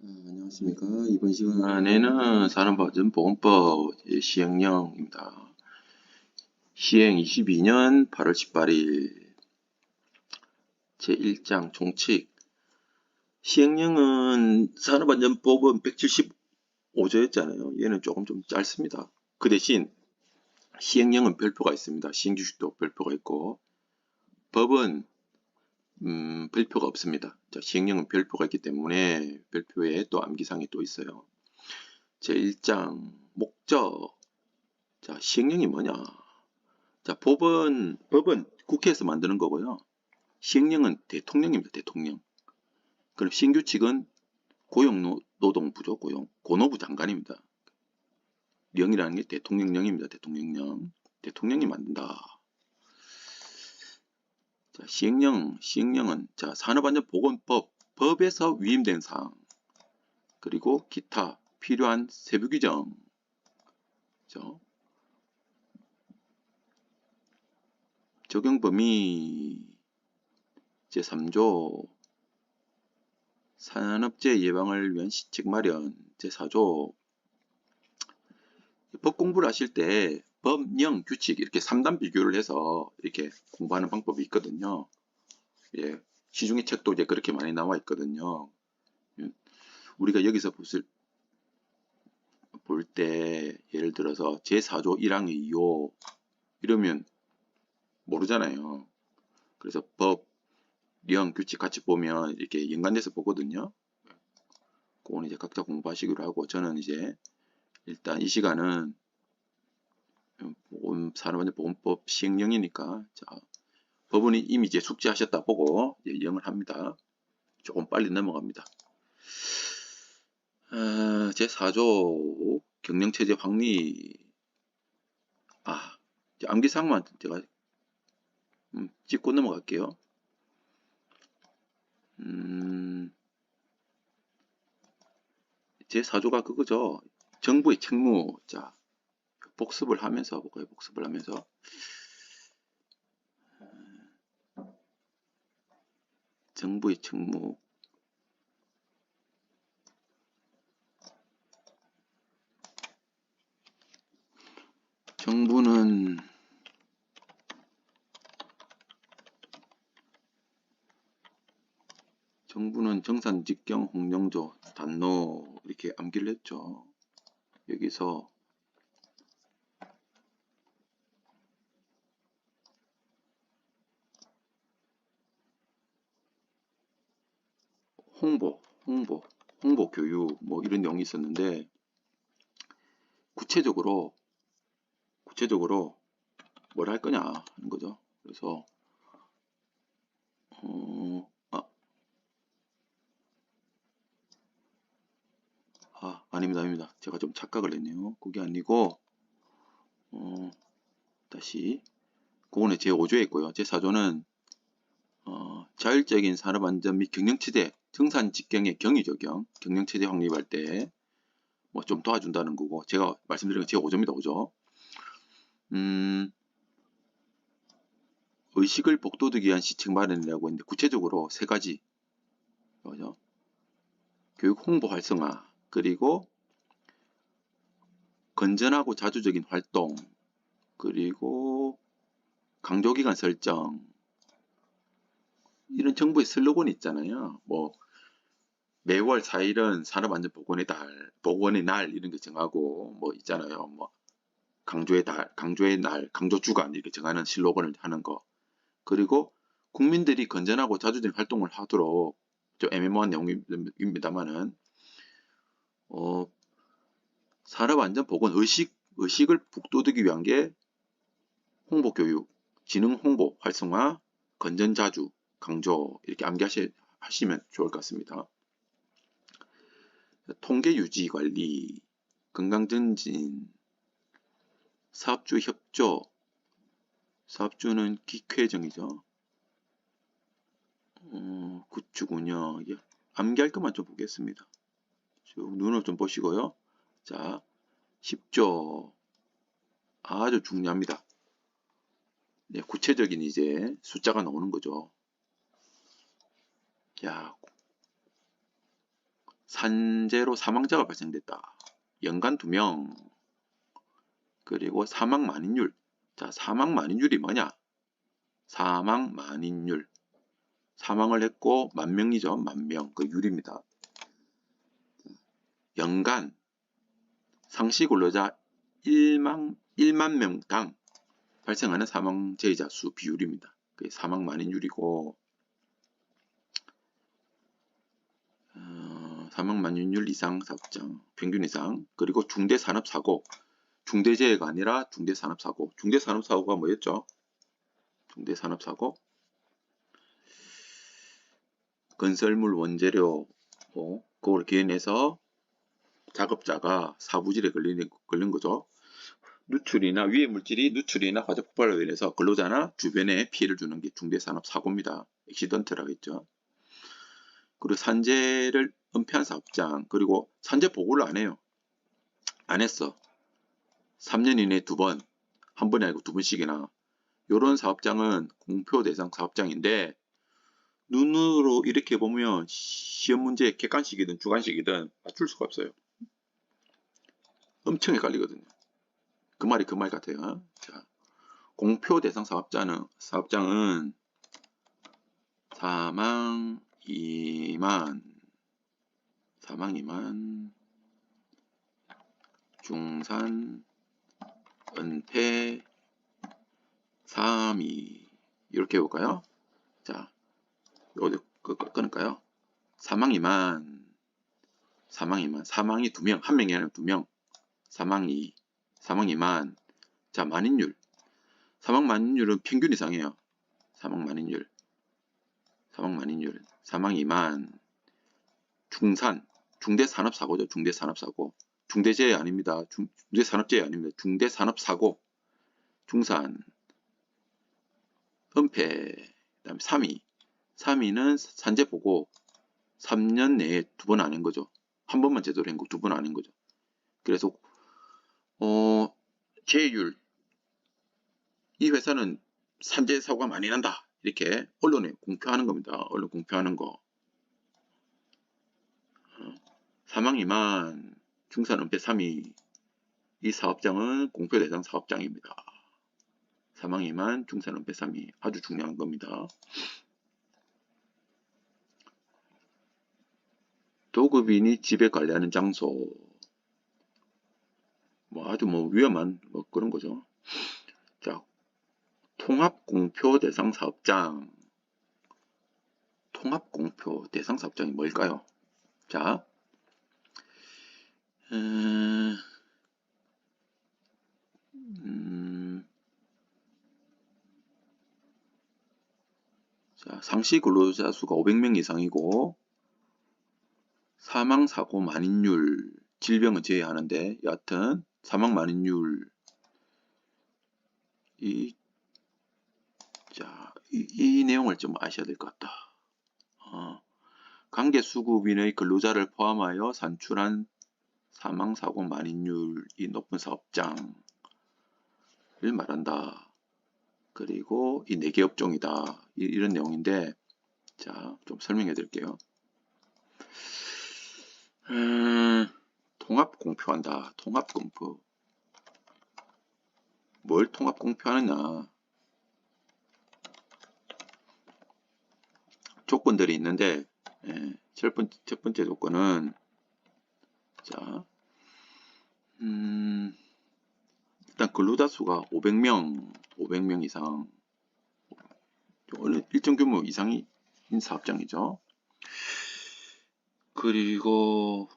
안녕하십니까. 이번 시간에는 산업안전보건법 시행령입니다. 시행 22년 8월 18일 제1장 총칙. 시행령은 산업안전법은 175조였잖아요. 얘는 조금 좀 짧습니다. 그 대신 시행령은 별표가 있습니다. 시행규칙도 별표가 있고, 법은 별표가 없습니다. 자, 시행령은 별표가 있기 때문에 별표에 또 암기사항이 또 있어요. 제1장 목적. 자, 시행령이 뭐냐? 자, 법은 국회에서 만드는 거고요. 시행령은 대통령입니다. 대통령. 그럼 신규칙은 고용노동부죠. 고노부 장관입니다. 령이라는 게 대통령령입니다. 대통령령. 대통령이 만든다. 자, 시행령은 자, 산업안전보건법, 법에서 위임된 사항, 그리고 기타 필요한 세부 규정, 그죠? 적용 범위 제3조 산업재해 예방을 위한 시책 마련 제4조. 법 공부를 하실 때 법령 규칙 이렇게 3단 비교를 해서 이렇게 공부하는 방법이 있거든요. 예, 시중의 책도 이제 그렇게 많이 나와 있거든요. 우리가 여기서 볼 때 예를 들어서 제4조 1항의 2호 이러면 모르잖아요. 그래서 법, 령, 규칙 같이 보면 이렇게 연관돼서 보거든요. 그건 이제 각자 공부하시기로 하고, 저는 이제 일단 이 시간은 산업안전보건법 시행령이니까, 자, 법원이 이미 이제 숙지하셨다 보고 영을 합니다. 조금 빨리 넘어갑니다. 제4조 경영체제 확리. 암기사항만 제가 짚고 넘어갈게요. 제4조가 그거죠. 정부의 책무. 자, 복습을 하면서 볼까요? 복습을 하면서. 정부의 책무. 정부는 정산, 직경, 홍명조, 단노 이렇게 암기를 했죠. 여기서 홍보 교육 뭐 이런 내용이 있었는데 구체적으로 뭘 할 거냐 하는 거죠. 그래서 아닙니다. 제가 좀 착각을 했네요. 그게 아니고 다시 그거는 제5조에 있고요. 제4조는 자율적인 산업안전 및 경영체제 정산 직경의 경위 적용, 경영체제 확립할 때 뭐 좀 도와준다는 거고, 제가 말씀드린 건 제5조입니다. 5조. 의식을 북돋우기 위한 시책 마련이라고 했는데 구체적으로 세 가지. 뭐죠? 교육 홍보 활성화, 그리고 건전하고 자주적인 활동, 그리고 강조기간 설정. 이런 정부의 슬로건이 있잖아요. 뭐 매월 4일은 산업안전보건의 날 이런 게 정하고 뭐 있잖아요. 뭐 강조의 날, 강조 주간 이렇게 정하는 슬로건을 하는 거. 그리고 국민들이 건전하고 자주적인 활동을 하도록 좀 애매모호한 내용입니다만은 산업안전보건 의식을 북돋우기 위한 게 홍보교육, 지능 홍보 활성화, 건전자주, 강조 이렇게 암기하시면 좋을 것 같습니다. 통계 유지 관리, 건강증진, 사업주 협조. 사업주는 기회정이죠. 구축 운영. 암기할 것만 좀 보겠습니다. 쭉 눈을 좀 보시고요. 자, 10조. 아주 중요합니다. 네, 구체적인 이제 숫자가 나오는 거죠. 야, 산재로 사망자가 발생됐다. 연간 2명. 그리고 사망 만인율. 자, 사망 만인율이 뭐냐? 사망 만인율. 사망을 했고 만명이죠. 만명. 그 율입니다. 연간 상시 근로자 1만 명당 발생하는 사망재해자 수 비율입니다. 그게 사망 만인율이고 사망 만인율 이상 사업장 평균 이상. 그리고 중대산업사고. 중대재해가 아니라 중대산업사고. 중대산업사고가 뭐였죠? 중대산업사고 건설물 원재료 그걸 기인해서 작업자가 사부질에 걸린 거죠. 누출이나 위해 물질이 누출이나 화재 폭발로 인해서 근로자나 주변에 피해를 주는 게 중대산업사고입니다. 액시던트라고 했죠. 그리고 산재를 은폐한 사업장. 그리고 산재 보고를 안 해요. 안 했어. 3년 이내에 2번, 한 번이 아니고 2번씩이나. 이런 사업장은 공표 대상 사업장인데 눈으로 이렇게 보면 시험 문제 객관식이든 주관식이든 맞출 수가 없어요. 엄청 헷갈리거든요. 그 말이 그 말 같아요. 자, 공표 대상 사업장은 사망 2만, 중산, 은폐, 3위 이렇게 해볼까요? 자, 어디 끊을까요? 사망 2만, 사망이 2명, 한 명이 아니라 2명, 사망 2만. 자, 만인율. 사망 만인율은 평균 이상이에요. 사망 만인율. 사망 2만. 중산. 중대산업사고죠. 중대산업사고. 중대재해 아닙니다. 중대산업재해 아닙니다. 중대산업사고. 중산. 은폐. 그 다음에 3위. 3위는 산재보고 3년 내에 2번 안 한 거죠. 한 번만 제대로 한 거 2번 안 한 거죠. 그래서 재율. 이 회사는 산재 사고가 많이 난다. 이렇게 언론에 공표하는 겁니다. 언론 공표하는 거. 사망 2만, 중산 은폐 3위. 이 사업장은 공표 대상 사업장입니다. 사망 2만, 중산 은폐 3위. 아주 중요한 겁니다. 도급인이 집에 관리하는 장소. 아주 위험한 그런 거죠. 자, 통합공표 대상 사업장. 통합공표 대상 사업장이 뭘까요? 자, 자, 상시 근로자 수가 500명 이상이고 사망 사고 만인율, 질병은 제외하는데 여하튼 사망 만인율 이 내용을 좀 아셔야 될 것 같다. 관계수급인의 근로자를 포함하여 산출한 사망사고 만인율이 높은 사업장을 말한다. 그리고 이 4개 업종이다. 이런 내용인데 자, 좀 설명해 드릴게요. 통합공표한다. 통합공표. 뭘 통합공표하느냐. 조건들이 있는데 첫 번째 조건은 자, 일단 근로자 수가 500명 이상, 일정 규모 이상인 사업장이죠. 그리고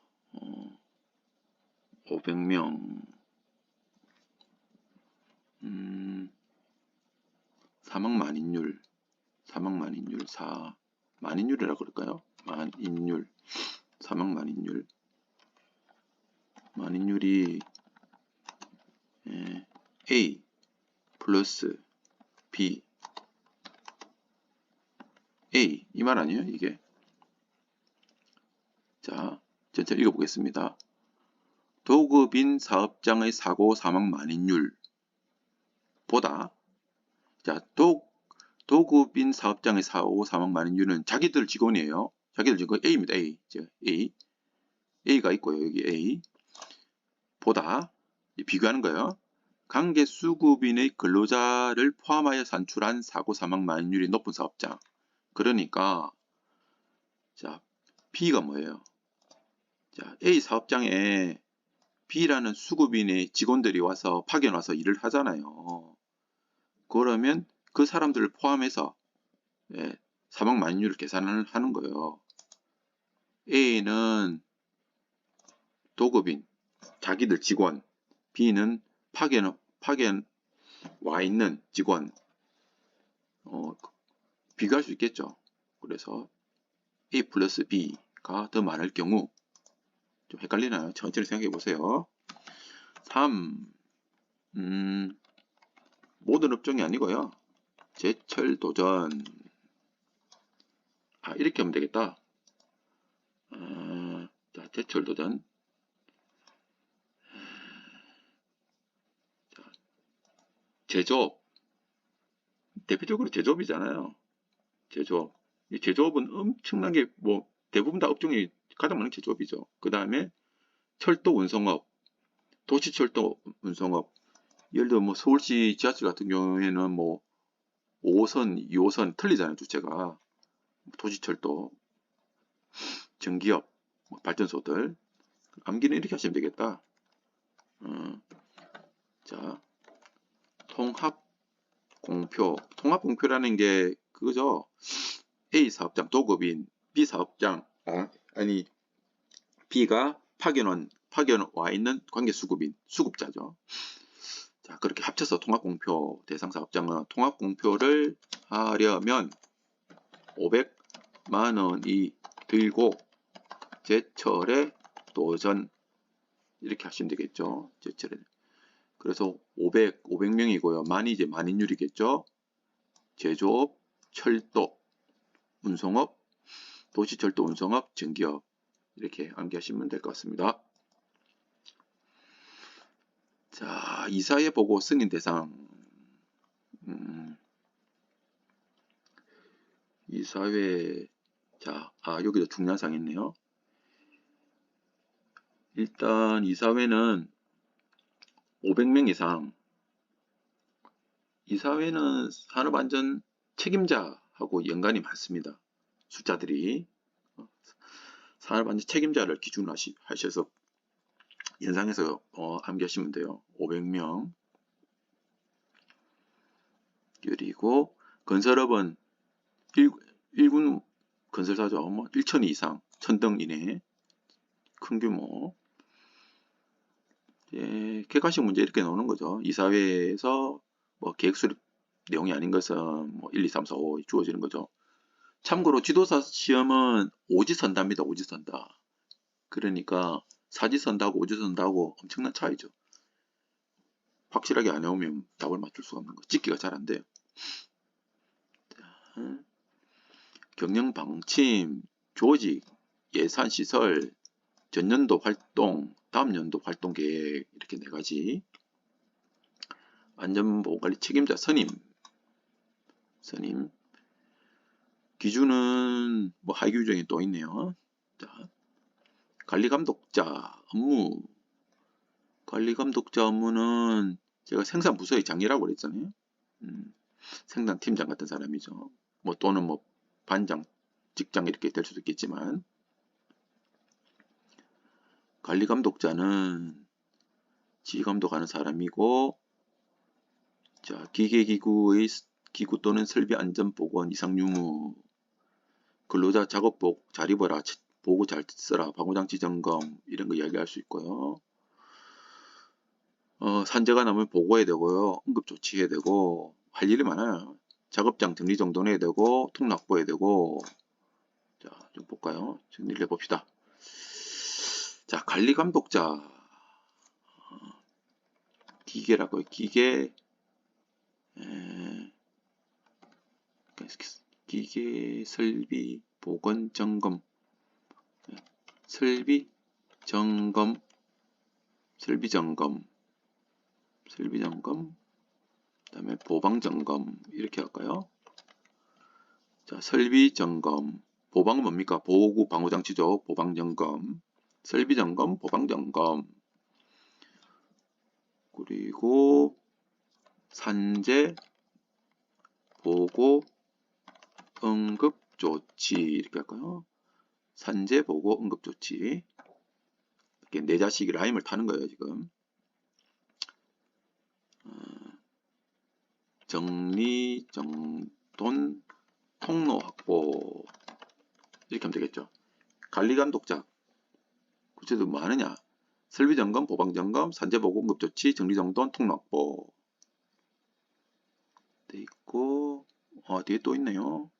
500명, 사망 만인율, 만인율이라고 그럴까요? 만인율, 사망 만인율이 A 플러스 B, A 이 말 아니에요 이게? 자, 전체 읽어보겠습니다. 도급인 사업장의 사고 사망 만인율 보다, 자, 도급인 사업장의 사고 사망 만인율은 자기들 직원이에요. 자기들 직원 A입니다. A. A가 있고요. 여기 A. 보다 비교하는 거예요. 관계 수급인의 근로자를 포함하여 산출한 사고 사망 만인율이 높은 사업장. 그러니까 자, B가 뭐예요? 자, A 사업장에 B라는 수급인의 직원들이 와서 파견 와서 일을 하잖아요. 그러면 그 사람들을 포함해서 사망 만인율을 계산을 하는 거예요. A는 도급인, 자기들 직원, B는 파견 와 있는 직원. 비교할 수 있겠죠. 그래서 A 플러스 B가 더 많을 경우, 좀 헷갈리나요? 천천히 생각해 보세요. 3. 모든 업종이 아니고요. 제철 도전. 이렇게 하면 되겠다. 자, 제철 도전. 자, 제조업. 대표적으로 제조업이잖아요. 제조업. 이 제조업은 엄청나게 대부분 다 업종이 가장 많은 제조업이죠. 그 다음에 철도 운송업, 도시철도 운송업. 예를 들어 서울시 지하철 같은 경우에는 5호선, 2호선 틀리잖아요, 주체가. 도시철도, 전기업, 발전소들. 암기는 이렇게 하시면 되겠다. 자, 통합공표. 통합공표라는 게 그거죠. A 사업장 도급인, B 사업장, B가 파견 와 있는 관계수급인, 수급자죠. 자, 그렇게 합쳐서 통합공표 대상 사업장은 통합공표를 하려면 500만 원이 들고 제철에 도전 이렇게 하시면 되겠죠. 제철에. 그래서 500명이고요. 만이 이제 만인율이겠죠. 제조업, 철도, 운송업, 도시철도 운송업, 전기업 이렇게 암기하시면 될 것 같습니다. 자, 이사회 보고 승인 대상. 이사회. 자, 여기도 중요한 사항이 있네요. 일단 이사회는 500명 이상. 이사회는 산업안전 책임자하고 연관이 많습니다. 숫자들이. 산업안전 책임자를 기준으로 하셔서 연상해서 암기하시면 돼요. 500명. 그리고 건설업은 1군 건설사죠. 1,000 이상, 1,000등 이내 큰 규모. 객관식 문제 이렇게 나오는 거죠. 이사회에서 계획 수립 내용이 아닌 것은 1, 2, 3, 4, 5 주어지는 거죠. 참고로 지도사 시험은 오지선다입니다. 오지선다. 그러니까 사지선다하고 오지선다하고 엄청난 차이죠. 확실하게 안 해오면 답을 맞출 수가 없는 거. 찍기가 잘 안 돼요. 경영 방침, 조직, 예산 시설, 전년도 활동, 다음 연도 활동 계획 이렇게 4가지. 안전보건관리 책임자 선임. 기준은 하위 규정이 또 있네요. 자, 관리감독자 업무. 관리감독자 업무는 제가 생산부서의 장이라고 그랬잖아요. 생산팀장 같은 사람이죠. 또는 반장, 직장 이렇게 될 수도 있겠지만, 관리감독자는 지감독하는 사람이고, 자, 기구 또는 설비 안전 보건 이상 유무, 근로자 작업복 잘 입어라, 보고 잘 써라, 방호장치 점검 이런 거 이야기할 수 있고요. 산재가 나면 보고해야 되고요. 응급 조치해야 되고 할 일이 많아요. 작업장 정리정돈해야 되고 통 납부해야 되고. 자, 좀 볼까요? 정리를 해봅시다. 자, 관리감독자. 기계라고요. 기계 설비 보건 점검. 설비 점검, 그다음에 보방 점검 이렇게 할까요? 자, 설비 점검. 보방은 뭡니까? 보호구 방호 장치죠. 보방 점검. 설비점검, 보강점검, 그리고 산재, 보고, 응급조치 이렇게 할까요? 산재, 보고, 응급조치. 이렇게 내 자식이 라임을 타는 거예요 지금. 정리, 정돈, 통로 확보 이렇게 하면 되겠죠. 관리감독자 구체적으로 뭐 하느냐? 설비점검, 보방점검, 산재보고, 응급조치, 정리정돈, 통로 확보 돼 있고 뒤에 또 있네요.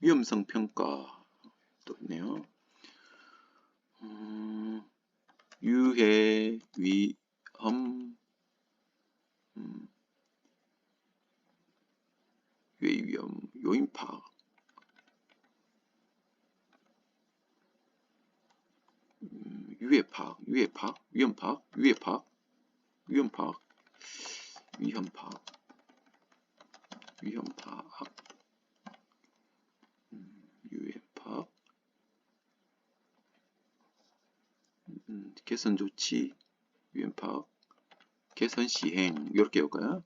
위험성 평가 또 있네요. 유해, 위험, 유해 위험, 요인 파악, 유해 파악, 유해 파악, 위험 파악, 유해 파악, 위험 파악, 위험 파악, 위험 파악, 유해 파악, 개선 조치, 위험 파악, 개선 시행 이렇게 해볼까요?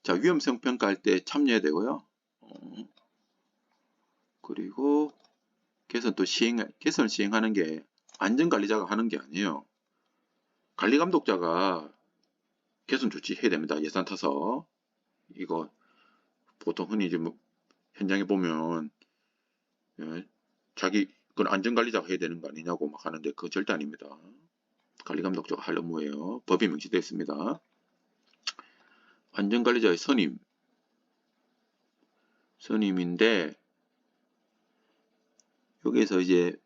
자, 위험성 평가할 때 참여해야 되고요. 그리고 개선 또 개선을 시행하는 게 안전관리자가 하는 게 아니에요. 관리감독자가 개선 조치 해야 됩니다. 예산 타서. 이거 보통 흔히 좀 현장에 보면 자기 그건 안전관리자가 해야 되는 거 아니냐고 막 하는데 그거 절대 아닙니다. 관리감독자가 할 업무예요. 법이 명시되어 있습니다. 안전관리자의 선임인데 여기에서 이제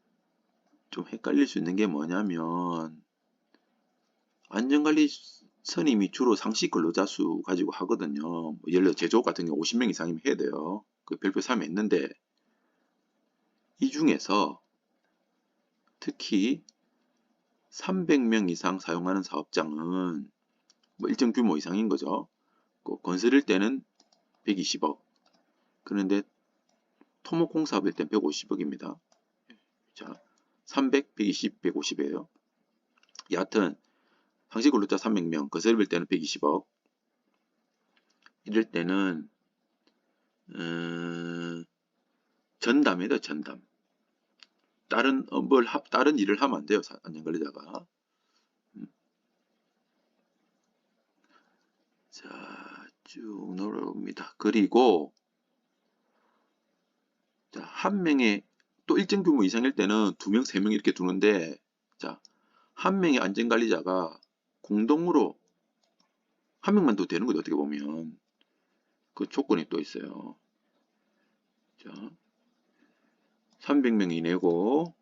좀 헷갈릴 수 있는 게 뭐냐면 안전관리 선임이 주로 상시 근로자 수 가지고 하거든요. 뭐 예를 들어 제조업 같은 경우 50명 이상이면 해야 돼요. 그 별표 3에 있는데 이 중에서 특히 300명 이상 사용하는 사업장은 뭐 일정 규모 이상인 거죠. 건설일 때는 120억. 그런데 토목공 사업일 땐 150억입니다. 자, 300, 120, 150이에요. 여하튼 상시 근로자 300명, 건설일 때는 120억. 이럴 때는 전담이다, 전담. 다른 일을 하면 안 돼요, 안전관리자가. 자, 쭉 내려옵니다. 그리고 자, 한 명의 또 일정 규모 이상일 때는 2명, 3명 이렇게 두는데 자, 한 명의 안전관리자가 공동으로 한 명만 더 되는 거죠. 어떻게 보면 그 조건이 또 있어요. 자, 300명 이내고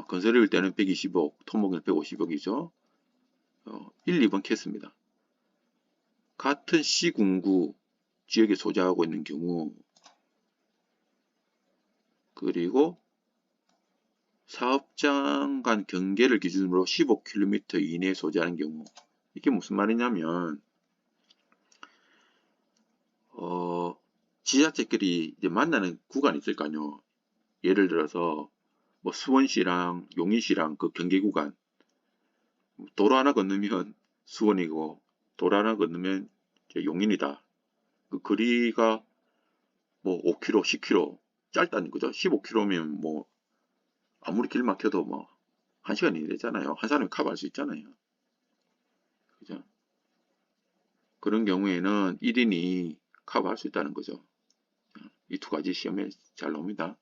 건설일 때는 120억, 토목일 150억이죠. 1, 2번 캐스입니다. 같은 시군구 지역에 소재하고 있는 경우 그리고 사업장 간 경계를 기준으로 15km 이내에 소재하는 경우 이게 무슨 말이냐면 지자체끼리 이제 만나는 구간이 있을 거 아니요. 예를 들어서 뭐 수원시랑 용인시랑 그 경계 구간 도로 하나 건너면 수원이고 도로 하나 건너면 용인이다. 그 거리가 뭐 5km, 10km 짧다는 거죠. 15km면 뭐 아무리 길 막혀도 뭐 1시간이 되잖아요. 한 사람이 커버할 수 있잖아요. 그죠? 그런 경우에는 1인이 커버할 수 있다는 거죠. 이 두 가지 시험에 잘 나옵니다.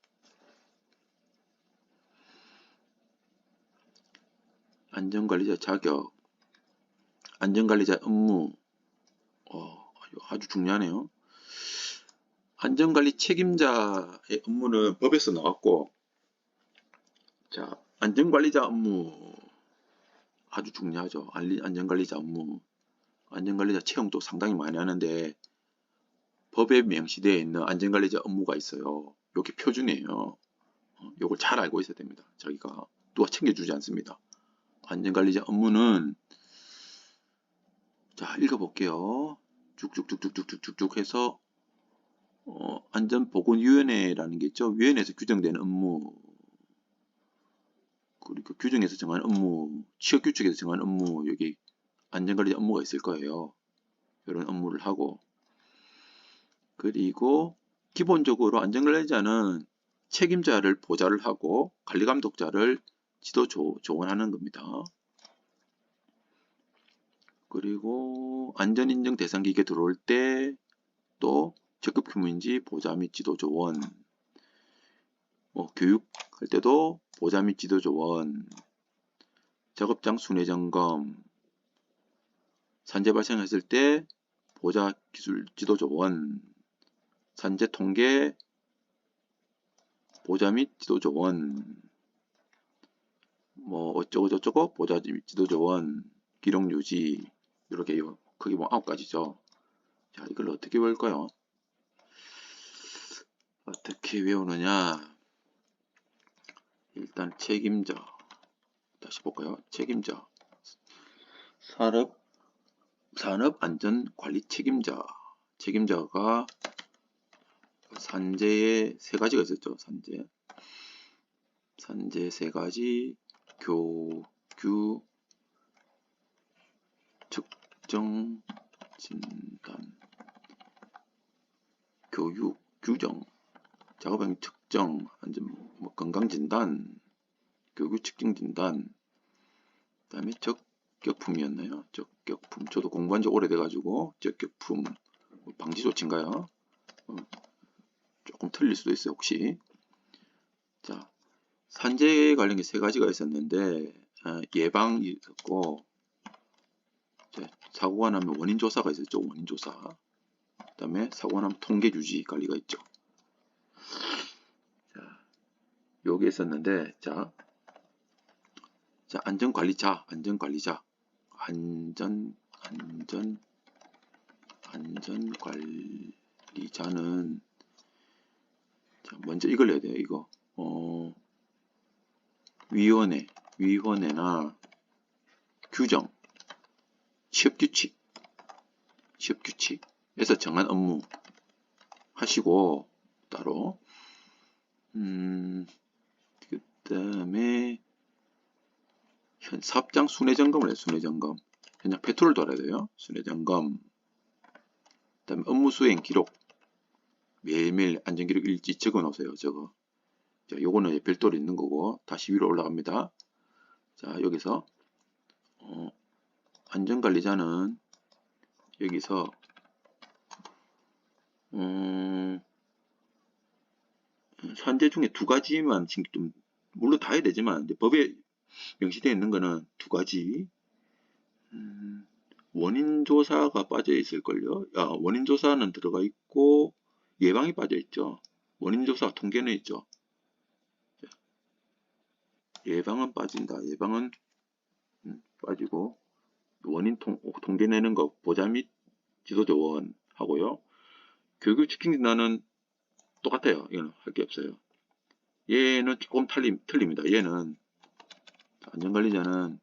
안전관리자 자격, 안전관리자 업무, 아주 중요하네요. 안전관리 책임자의 업무는 법에서 나왔고, 자, 안전관리자 업무 아주 중요하죠. 안전관리자 업무, 안전관리자 채용도 상당히 많이 하는데 법에 명시되어 있는 안전관리자 업무가 있어요. 이게 표준이에요. 이걸 잘 알고 있어야 됩니다. 자기가 누가 챙겨주지 않습니다. 안전관리자 업무는 자 읽어볼게요. 쭉쭉쭉쭉쭉쭉쭉 해서 안전보건위원회라는 게 있죠. 위원회에서 규정되는 업무, 그리고 규정에서 정한 업무, 취업규칙에서 정한 업무, 여기 안전관리 업무가 있을 거예요. 이런 업무를 하고, 그리고 기본적으로 안전관리자는 책임자를 보좌를 하고 관리감독자를 지도 조언하는 겁니다. 그리고 안전인증 대상기계 들어올 때 또 적급 휴무인지 보좌 및 지도 조언, 교육할 때도 보좌 및 지도 조언, 작업장 순회 점검, 산재 발생했을 때 보좌 기술 지도 조언, 산재 통계 보좌 및 지도 조언, 어쩌고 저쩌고 보좌 및 지도 조언, 기록 유지, 이렇게 크게 9가지죠. 자, 이걸 어떻게 외울까요? 어떻게 외우느냐? 일단 책임자, 다시 볼까요? 책임자, 산업안전관리 책임자가 산재에 3가지가 있었죠. 산재 3가지, 교규, 측정, 진단, 교육, 규정, 작업행 측정, 건강진단, 교육 측정 진단, 그 다음에 적격품이었나요? 적격품. 저도 공부한 지 오래돼가지고 적격품 방지 조치인가요? 조금 틀릴 수도 있어요, 혹시. 자, 산재 관련 게 3가지가 있었는데 예방이 있었고, 사고가 나면 원인 조사가 있었죠. 원인 조사. 그 다음에 사고가 나면 통계 유지 관리가 있죠. 자, 요게 있었는데, 자, 안전관리자는 먼저 이걸 해야 돼요. 이거 위원회나 규정, 취업규칙에서 정한 업무 하시고 따로 그 다음에 사업장 순회점검을 해요. 순회점검. 현장 페트롤 돌아야 돼요. 순회점검. 그 다음에 업무 수행 기록. 매일매일 안전기록 일지 적어 놓으세요. 저거. 자, 요거는 별도로 있는 거고 다시 위로 올라갑니다. 자, 여기서 안전관리자는 여기서 산재 중에 2가지만 좀 물론 다 해야 되지만 법에 명시되어 있는 거는 2가지. 원인조사가 빠져 있을걸요. 원인조사는 들어가 있고 예방이 빠져 있죠. 원인조사 통계는 있죠. 예방은 빠진다. 예방은 빠지고 원인 통계 내는 거 보좌 및 지도 조언 하고요. 교육 지킨다는 똑같아요. 이거는 할 게 없어요. 얘는 조금 틀립니다. 얘는 안전관리자는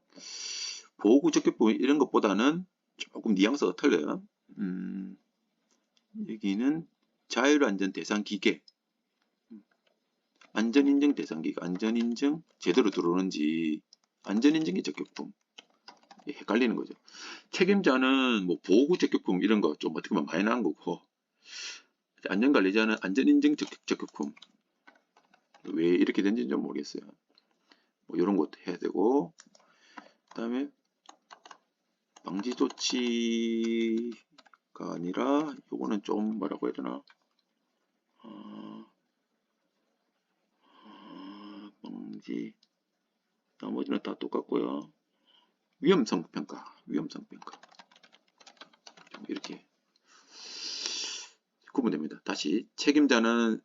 보호구 적격부 이런 것보다는 조금 뉘앙스가 틀려요. 여기는 자율안전 대상 기계, 안전인증 대상 기계, 안전인증 제대로 들어오는지, 안전인증의 적격품. 헷갈리는 거죠. 책임자는 보호구 적격품 이런 거 좀 어떻게 보면 많이 나온 거고, 안전관리자는 안전인증 적격품. 왜 이렇게 된지는 좀 모르겠어요. 이런 것도 해야 되고, 그 다음에 방지 조치가 아니라 요거는 좀 뭐라고 해야 되나, 방지, 나머지는 다 똑같고요. 위험성 평가 이렇게 구분됩니다. 다시 책임자는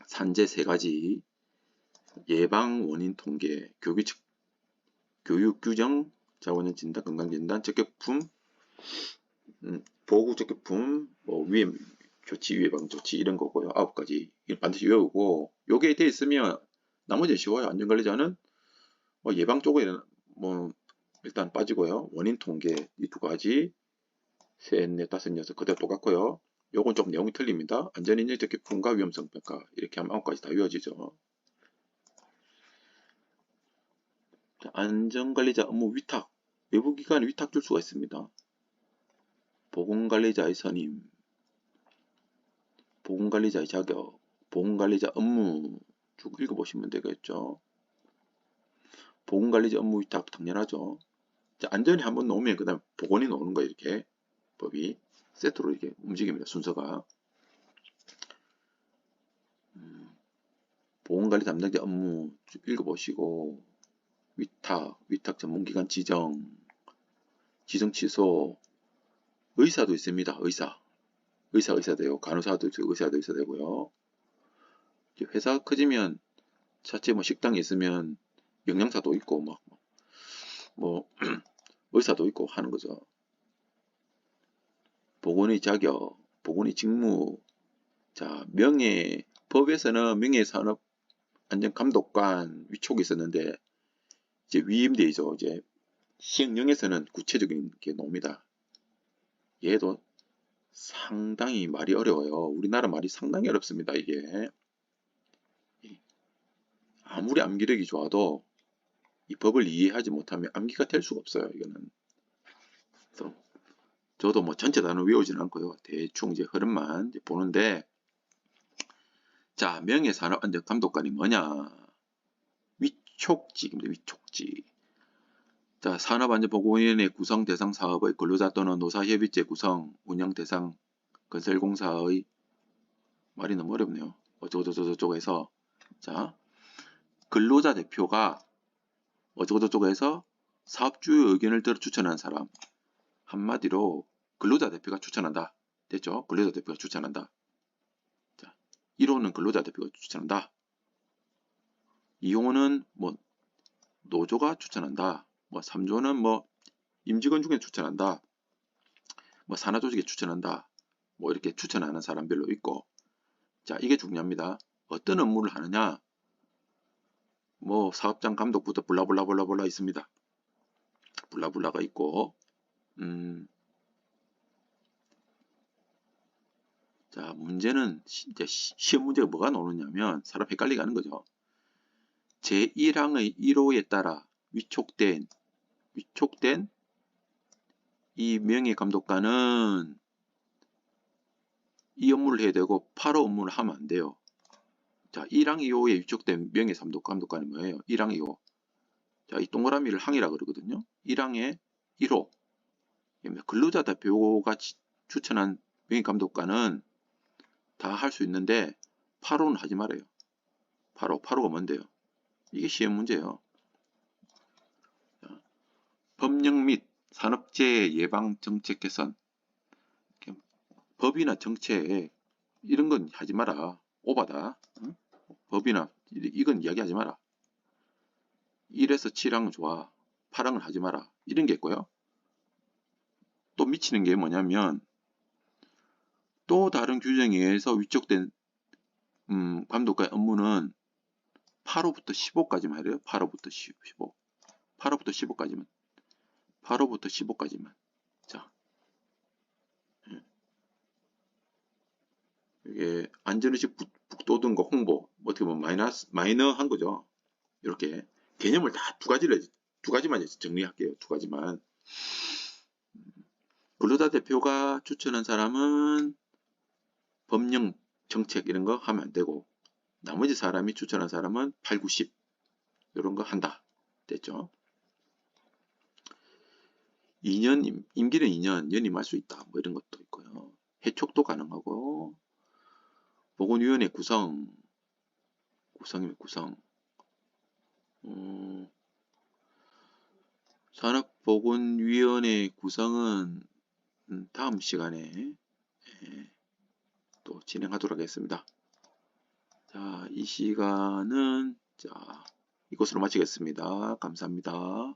산재 3가지, 예방 원인 통계, 교육 규정, 자원인 진단, 건강 진단, 적격품, 보호구 적격품, 위험 조치, 예방 조치 이런 거고요. 9가지 반드시 외우고, 요게 돼 있으면 나머지 쉬워요. 안전관리자는 예방 쪽에 일단 빠지고요. 원인 통계 이 2가지, 3, 4, 5, 6 그대로 똑같고요. 요건 좀 내용이 틀립니다. 안전인증 기품과 위험성 평가 이렇게 하면 9가지 다 이어지죠. 안전관리자 업무 위탁, 외부기관에 위탁 줄 수가 있습니다. 보건관리자의 선임, 보건관리자의 자격, 보건관리자 업무 쭉 읽어보시면 되겠죠. 보건관리자 업무 위탁 당연하죠. 안전이 한번 나오면 그 다음 보건이 나오는 거예요. 이렇게 법이 세트로 이렇게 움직입니다. 순서가. 보건관리 담당자 업무 쭉 읽어보시고 위탁 전문기관 지정 취소, 의사도 있습니다. 의사 되고 간호사도 있고 의사도 있어야 되고요. 회사 커지면 자체 뭐 식당이 있으면 영양사도 있고 뭐 의사도 있고 하는 거죠. 보건의 자격, 보건의 직무. 자, 법에서는 명예산업안전감독관 위촉이 있었는데 이제 위임되죠. 이제 시행령에서는 구체적인 게 나옵니다. 얘도 상당히 말이 어려워요. 우리나라 말이 상당히 어렵습니다. 이게 아무리 암기력이 좋아도 이 법을 이해하지 못하면 암기가 될 수가 없어요. 이거는. 그래서 저도 뭐 전체 단어 외우지는 않고요. 대충 이제 흐름만 이제 보는데, 자, 명예산업안전감독관이 뭐냐? 위촉직입니다. 위촉직. 자, 산업안전보건위원회 구성 대상 사업의 근로자 또는 노사협의체 구성, 운영 대상 건설공사의 말이 너무 어렵네요. 어쩌고저쩌고 해서, 자, 근로자 대표가 어쩌고저쩌고 해서 사업주의 의견을 들어 추천한 사람. 한마디로 근로자 대표가 추천한다. 됐죠? 근로자 대표가 추천한다. 자, 1호는 근로자 대표가 추천한다. 2호는 뭐 노조가 추천한다. 뭐 3조는 뭐 임직원 중에 추천한다. 뭐 산하조직에 추천한다. 뭐 이렇게 추천하는 사람별로 있고. 자, 이게 중요합니다. 어떤 업무를 하느냐? 뭐 사업장 감독부터 블라블라블라블라 있습니다. 블라블라가 있고, 자, 문제는 이제 시험 문제가 뭐가 나오느냐면 사람 헷갈리게 하는 거죠. 제1항의 1호에 따라 위촉된 이 명예감독관은 이 업무를 해야 되고 8호 업무를 하면 안 돼요. 자, 1항 2호에 위촉된 명예감독관이 뭐예요? 1항 2호. 자, 이 동그라미를 항이라 그러거든요. 1항의 1호. 근로자 대표가 추천한 명예감독관은 다 할 수 있는데 8호는 하지 말아요. 8호가 뭔데요? 이게 시험 문제예요. 자, 법령 및 산업재해 예방 정책 개선. 법이나 정책 이런 건 하지 마라. 오바다. 응? 법이나 이건 이야기하지 마라. 1에서 7항은 좋아. 8항은 하지 마라. 이런 게 있고요. 또 미치는 게 뭐냐면 또 다른 규정에 의해서 위촉된 감독관의 업무는 8호부터 15까지만 해요. 8호부터 15. 8호부터 15까지만. 8호부터 15까지만. 자. 이게 안전의식 북돋움과 홍보. 어떻게 보면 마이너한 거죠. 이렇게. 개념을 다 두 가지만 정리할게요. 두 가지만. 근로자 대표가 추천한 사람은 법령, 정책 이런 거 하면 안 되고 나머지 사람이 추천한 사람은 8, 9, 10 이런 거 한다. 됐죠? 2년, 임기는 2년 연임할 수 있다. 뭐 이런 것도 있고요. 해촉도 가능하고 보건위원회 구성이면 구성. 산업보건위원회 구성은 다음 시간에 또 진행하도록 하겠습니다. 자, 이 시간은 자 이것으로 마치겠습니다. 감사합니다.